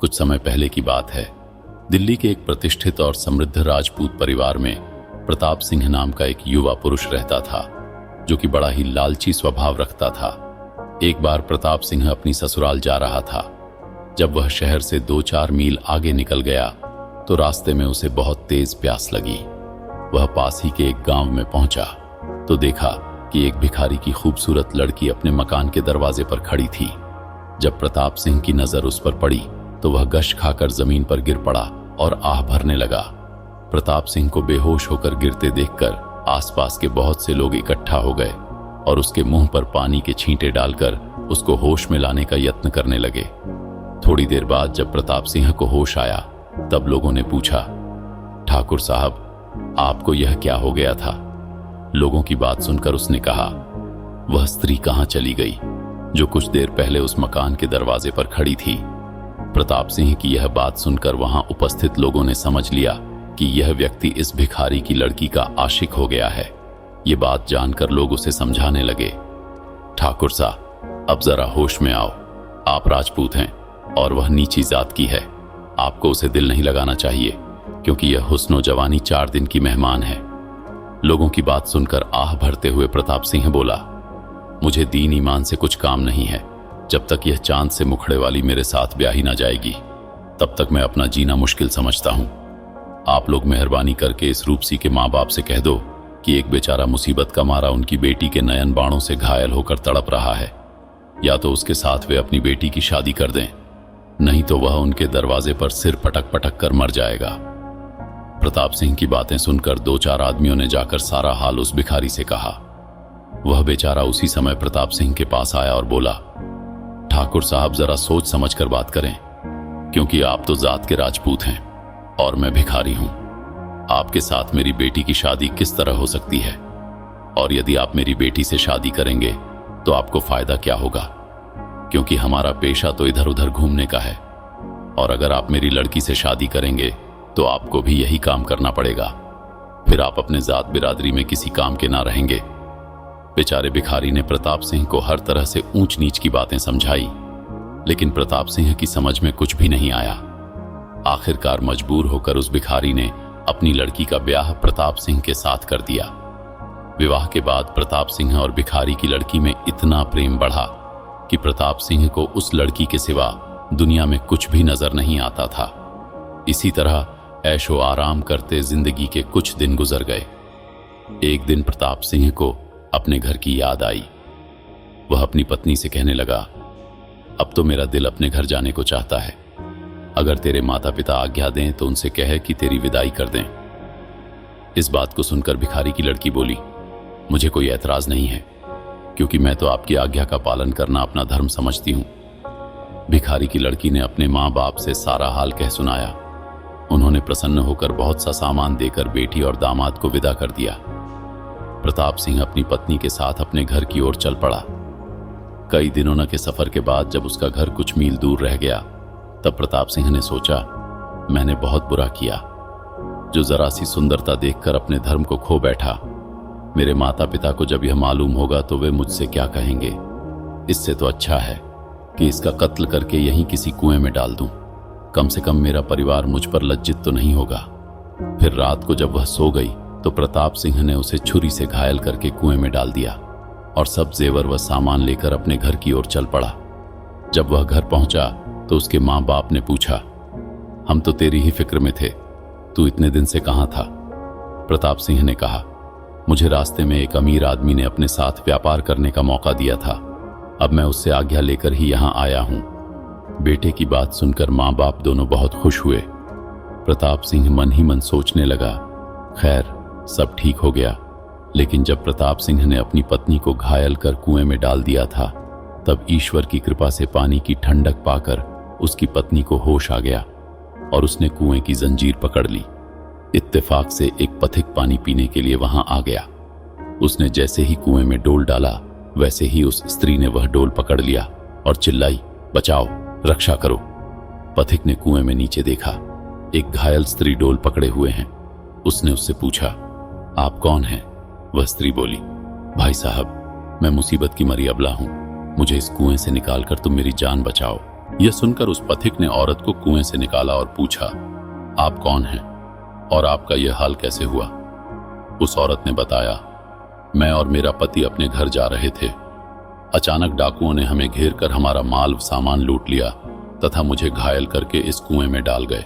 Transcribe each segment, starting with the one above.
कुछ समय पहले की बात है। दिल्ली के एक प्रतिष्ठित और समृद्ध राजपूत परिवार में प्रताप सिंह नाम का एक युवा पुरुष रहता था, जो कि बड़ा ही लालची स्वभाव रखता था। एक बार प्रताप सिंह अपनी ससुराल जा रहा था। जब वह शहर से 2-4 मील आगे निकल गया तो रास्ते में उसे बहुत तेज प्यास लगी। वह पास ही के एक गांव में पहुंचा तो देखा कि एक भिखारी की खूबसूरत लड़की अपने मकान के दरवाजे पर खड़ी थी। जब प्रताप सिंह की नजर उस पर पड़ी तो वह गश खाकर जमीन पर गिर पड़ा और आह भरने लगा। प्रताप सिंह को बेहोश होकर गिरते देखकर आसपास के बहुत से लोग इकट्ठा हो गए और उसके मुंह पर पानी के छींटे डालकर उसको होश में लाने का यत्न करने लगे। थोड़ी देर बाद जब प्रताप सिंह को होश आया तब लोगों ने पूछा, ठाकुर साहब, आपको यह क्या हो गया था? लोगों की बात सुनकर उसने कहा, वह स्त्री कहां चली गई जो कुछ देर पहले उस मकान के दरवाजे पर खड़ी थी। प्रताप सिंह की यह बात सुनकर वहां उपस्थित लोगों ने समझ लिया कि यह व्यक्ति इस भिखारी की लड़की का आशिक हो गया है। ये बात जानकर लोग उसे समझाने लगे, ठाकुर साहब, अब जरा होश में आओ। आप राजपूत हैं और वह नीची जात की है। आपको उसे दिल नहीं लगाना चाहिए क्योंकि यह हुस्नो जवानी 4 दिन की मेहमान है। लोगों की बात सुनकर आह भरते हुए प्रताप सिंह बोला, मुझे दीन ईमान से कुछ काम नहीं है। जब तक यह चांद से मुखड़े वाली मेरे साथ ब्याही ना जाएगी तब तक मैं अपना जीना मुश्किल समझता हूं। आप लोग मेहरबानी करके इस रूपसी के माँ बाप से कह दो कि एक बेचारा मुसीबत का मारा उनकी बेटी के नयन बाणों से घायल होकर तड़प रहा है। या तो उसके साथ वे अपनी बेटी की शादी कर दें, नहीं तो वह उनके दरवाजे पर सिर पटक पटक कर मर जाएगा। प्रताप सिंह की बातें सुनकर 2-4 आदमियों ने जाकर सारा हाल उस भिखारी से कहा। वह बेचारा उसी समय प्रताप सिंह के पास आया और बोला, ठाकुर साहब, जरा सोच समझ कर बात करें, क्योंकि आप तो जात के राजपूत हैं और मैं भिखारी हूं। आपके साथ मेरी बेटी की शादी किस तरह हो सकती है? और यदि आप मेरी बेटी से शादी करेंगे तो आपको फायदा क्या होगा? क्योंकि हमारा पेशा तो इधर उधर घूमने का है, और अगर आप मेरी लड़की से शादी करेंगे तो आपको भी यही काम करना पड़ेगा। फिर आप अपने जात बिरादरी में किसी काम के ना रहेंगे। बेचारे भिखारी ने प्रताप सिंह को हर तरह से ऊंच नीच की बातें समझाई, लेकिन प्रताप सिंह की समझ में कुछ भी नहीं आया। आखिरकार मजबूर होकर उस भिखारी ने अपनी लड़की का ब्याह प्रताप सिंह के साथ कर दिया। विवाह के बाद प्रताप सिंह और भिखारी की लड़की में इतना प्रेम बढ़ा कि प्रताप सिंह को उस लड़की के सिवा दुनिया में कुछ भी नजर नहीं आता था। इसी तरह ऐशो आराम करते जिंदगी के कुछ दिन गुजर गए। एक दिन प्रताप सिंह को अपने घर की याद आई। वह अपनी पत्नी से कहने लगा, अब तो मेरा दिल अपने घर जाने को चाहता है। अगर तेरे माता पिता आज्ञा दें तो उनसे कहे कि तेरी विदाई कर दें। इस बात को सुनकर भिखारी की लड़की बोली, मुझे कोई ऐतराज नहीं है, क्योंकि मैं तो आपकी आज्ञा का पालन करना अपना धर्म समझती हूं। भिखारी की लड़की ने अपने माँ बाप से सारा हाल कह सुनाया। उन्होंने प्रसन्न होकर बहुत सा सामान देकर बेटी और दामाद को विदा कर दिया। प्रताप सिंह अपनी पत्नी के साथ अपने घर की ओर चल पड़ा। कई दिनों के सफर के बाद जब उसका घर कुछ मील दूर रह गया तब प्रताप सिंह ने सोचा, मैंने बहुत बुरा किया जो जरा सी सुंदरता देखकर अपने धर्म को खो बैठा। मेरे माता पिता को जब यह मालूम होगा तो वे मुझसे क्या कहेंगे। इससे तो अच्छा है कि इसका कत्ल करके यहीं किसी कुएं में डाल दूं। कम से कम मेरा परिवार मुझ पर लज्जित तो नहीं होगा। फिर रात को जब वह सो गई तो प्रताप सिंह ने उसे छुरी से घायल करके कुएं में डाल दिया और सब जेवर व सामान लेकर अपने घर की ओर चल पड़ा। जब वह घर पहुंचा तो उसके माँ बाप ने पूछा, हम तो तेरी ही फिक्र में थे, तू इतने दिन से कहां था? प्रताप सिंह ने कहा, मुझे रास्ते में एक अमीर आदमी ने अपने साथ व्यापार करने का मौका दिया था। अब मैं उससे आज्ञा लेकर ही यहां आया हूं। बेटे की बात सुनकर माँ बाप दोनों बहुत खुश हुए। प्रताप सिंह मन ही मन सोचने लगा, खैर सब ठीक हो गया। लेकिन जब प्रताप सिंह ने अपनी पत्नी को घायल कर कुएं में डाल दिया था तब ईश्वर की कृपा से पानी की ठंडक पाकर उसकी पत्नी को होश आ गया और उसने कुएं की जंजीर पकड़ ली। इत्तेफाक से एक पथिक पानी पीने के लिए वहां आ गया। उसने जैसे ही कुएं में डोल डाला वैसे ही उस स्त्री ने वह डोल पकड़ लिया और चिल्लाई, बचाओ, रक्षा करो। पथिक ने कुएं में नीचे देखा, एक घायल स्त्री डोल पकड़े हुए हैं। उसने उससे पूछा, आप कौन हैं? वह स्त्री बोली, भाई साहब, मैं मुसीबत की मरी अबला हूं, मुझे इस कुएं से निकालकर तुम मेरी जान बचाओ। यह सुनकर उस पथिक ने औरत को कुएं से निकाला और पूछा, आप कौन हैं और आपका यह हाल कैसे हुआ? उस औरत ने बताया, मैं और मेरा पति अपने घर जा रहे थे। अचानक डाकुओं ने हमें घेर कर हमारा माल सामान लूट लिया तथा मुझे घायल करके इस कुएं में डाल गए।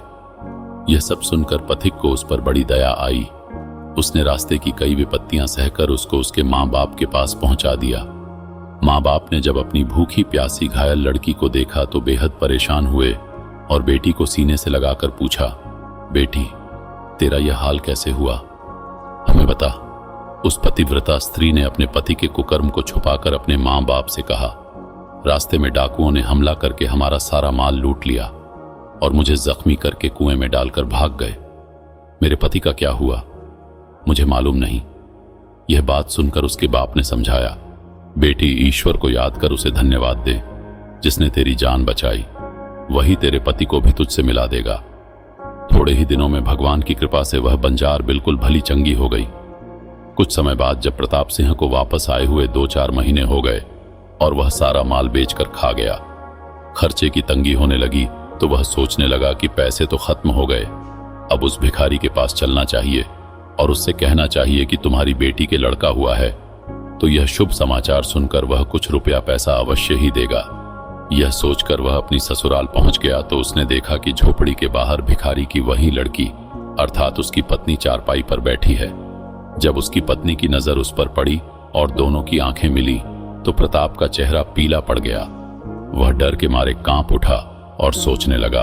यह सब सुनकर पथिक को उस पर बड़ी दया आई। उसने रास्ते की कई विपत्तियां सहकर उसको उसके माँ बाप के पास पहुंचा दिया। माँ बाप ने जब अपनी भूखी प्यासी घायल लड़की को देखा तो बेहद परेशान हुए और बेटी को सीने से लगाकर पूछा, बेटी, तेरा यह हाल कैसे हुआ? हमें बता। उस पतिव्रता स्त्री ने अपने पति के कुकर्म को छुपाकर अपने माँ बाप से कहा, रास्ते में डाकुओं ने हमला करके हमारा सारा माल लूट लिया और मुझे जख्मी करके कुएं में डालकर भाग गए। मेरे पति का क्या हुआ मुझे मालूम नहीं। यह बात सुनकर उसके बाप ने समझाया, बेटी, ईश्वर को याद कर उसे धन्यवाद दे जिसने तेरी जान बचाई। वही तेरे पति को भी तुझसे मिला देगा। थोड़े ही दिनों में भगवान की कृपा से वह बंजार बिल्कुल भली चंगी हो गई। कुछ समय बाद जब प्रताप सिंह को वापस आए हुए 2-4 महीने हो गए और वह सारा माल बेचकर खा गया, खर्चे की तंगी होने लगी तो वह सोचने लगा कि पैसे तो खत्म हो गए, अब उस भिखारी के पास चलना चाहिए और उससे कहना चाहिए कि तुम्हारी बेटी के लड़का हुआ है तो यह शुभ समाचार सुनकर वह कुछ रुपया पैसा अवश्य ही देगा। यह सोचकर वह अपनी ससुराल पहुंच गया तो उसने देखा कि झोपड़ी के बाहर भिखारी की वही लड़की अर्थात उसकी पत्नी चारपाई पर बैठी है। जब उसकी पत्नी की नजर उस पर पड़ी और दोनों की आंखें मिली तो प्रताप का चेहरा पीला पड़ गया। वह डर के मारे कांप उठा और सोचने लगा,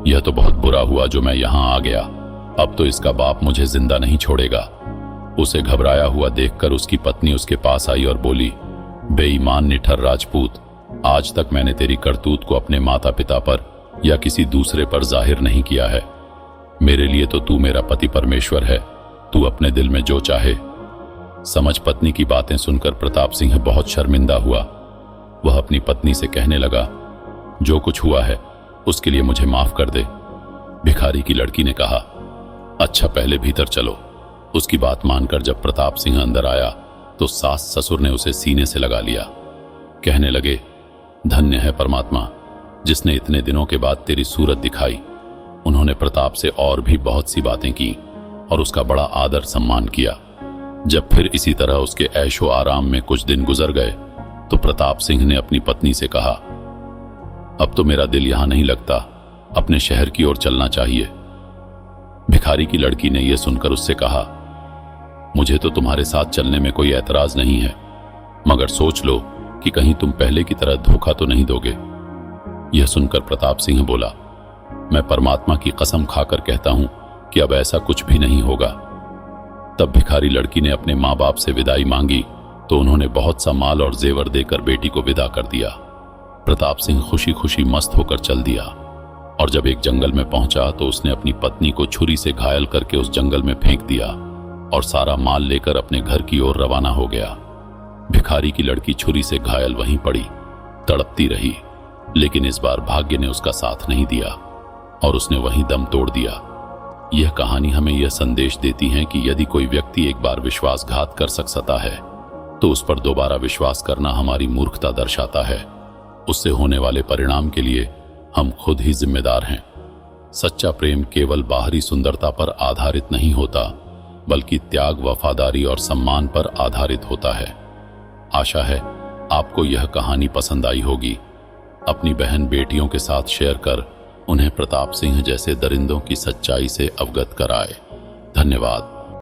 यह तो बहुत बुरा हुआ जो मैं यहां आ गया, अब तो इसका बाप मुझे जिंदा नहीं छोड़ेगा। उसे घबराया हुआ देखकर उसकी पत्नी उसके पास आई और बोली, बेईमान निठर राजपूत, आज तक मैंने तेरी करतूत को अपने माता पिता पर या किसी दूसरे पर जाहिर नहीं किया है। मेरे लिए तो तू मेरा पति परमेश्वर है, तू अपने दिल में जो चाहे समझ। पत्नी की बातें सुनकर प्रताप सिंह बहुत शर्मिंदा हुआ। वह अपनी पत्नी से कहने लगा, जो कुछ हुआ है उसके लिए मुझे माफ कर दे। भिखारी की लड़की ने कहा, अच्छा पहले भीतर चलो। उसकी बात मानकर जब प्रताप सिंह अंदर आया तो सास ससुर ने उसे सीने से लगा लिया। कहने लगे, धन्य है परमात्मा जिसने इतने दिनों के बाद तेरी सूरत दिखाई। उन्होंने प्रताप से और भी बहुत सी बातें की और उसका बड़ा आदर सम्मान किया। जब फिर इसी तरह उसके ऐशो आराम में कुछ दिन गुजर गए तो प्रताप सिंह ने अपनी पत्नी से कहा, अब तो मेरा दिल यहां नहीं लगता, अपने शहर की ओर चलना चाहिए। भिखारी की लड़की ने यह सुनकर उससे कहा, मुझे तो तुम्हारे साथ चलने में कोई ऐतराज नहीं है, मगर सोच लो कि कहीं तुम पहले की तरह धोखा तो नहीं दोगे। यह सुनकर प्रताप सिंह बोला, मैं परमात्मा की कसम खाकर कहता हूं कि अब ऐसा कुछ भी नहीं होगा। तब भिखारी लड़की ने अपने माँ बाप से विदाई मांगी तो उन्होंने बहुत सा माल और जेवर देकर बेटी को विदा कर दिया। प्रताप सिंह खुशी खुशी मस्त होकर चल दिया और जब एक जंगल में पहुंचा तो उसने अपनी पत्नी को छुरी से घायल करके उस जंगल में फेंक दिया और सारा माल लेकर अपने घर की ओर रवाना हो गया। भिखारी की लड़की छुरी से घायल वहीं पड़ी, तड़पती रही, लेकिन इस बार भाग्य ने उसका साथ नहीं दिया और उसने वहीं दम तोड़ दिया। यह कहानी हमें यह संदेश देती है कि यदि कोई व्यक्ति एक बार विश्वासघात कर सकता है तो उस पर दोबारा विश्वास करना हमारी मूर्खता दर्शाता है। उससे होने वाले परिणाम के लिए हम खुद ही जिम्मेदार हैं। सच्चा प्रेम केवल बाहरी सुंदरता पर आधारित नहीं होता, बल्कि त्याग, वफादारी और सम्मान पर आधारित होता है। आशा है आपको यह कहानी पसंद आई होगी। अपनी बहन बेटियों के साथ शेयर कर उन्हें प्रताप सिंह जैसे दरिंदों की सच्चाई से अवगत कराए। धन्यवाद।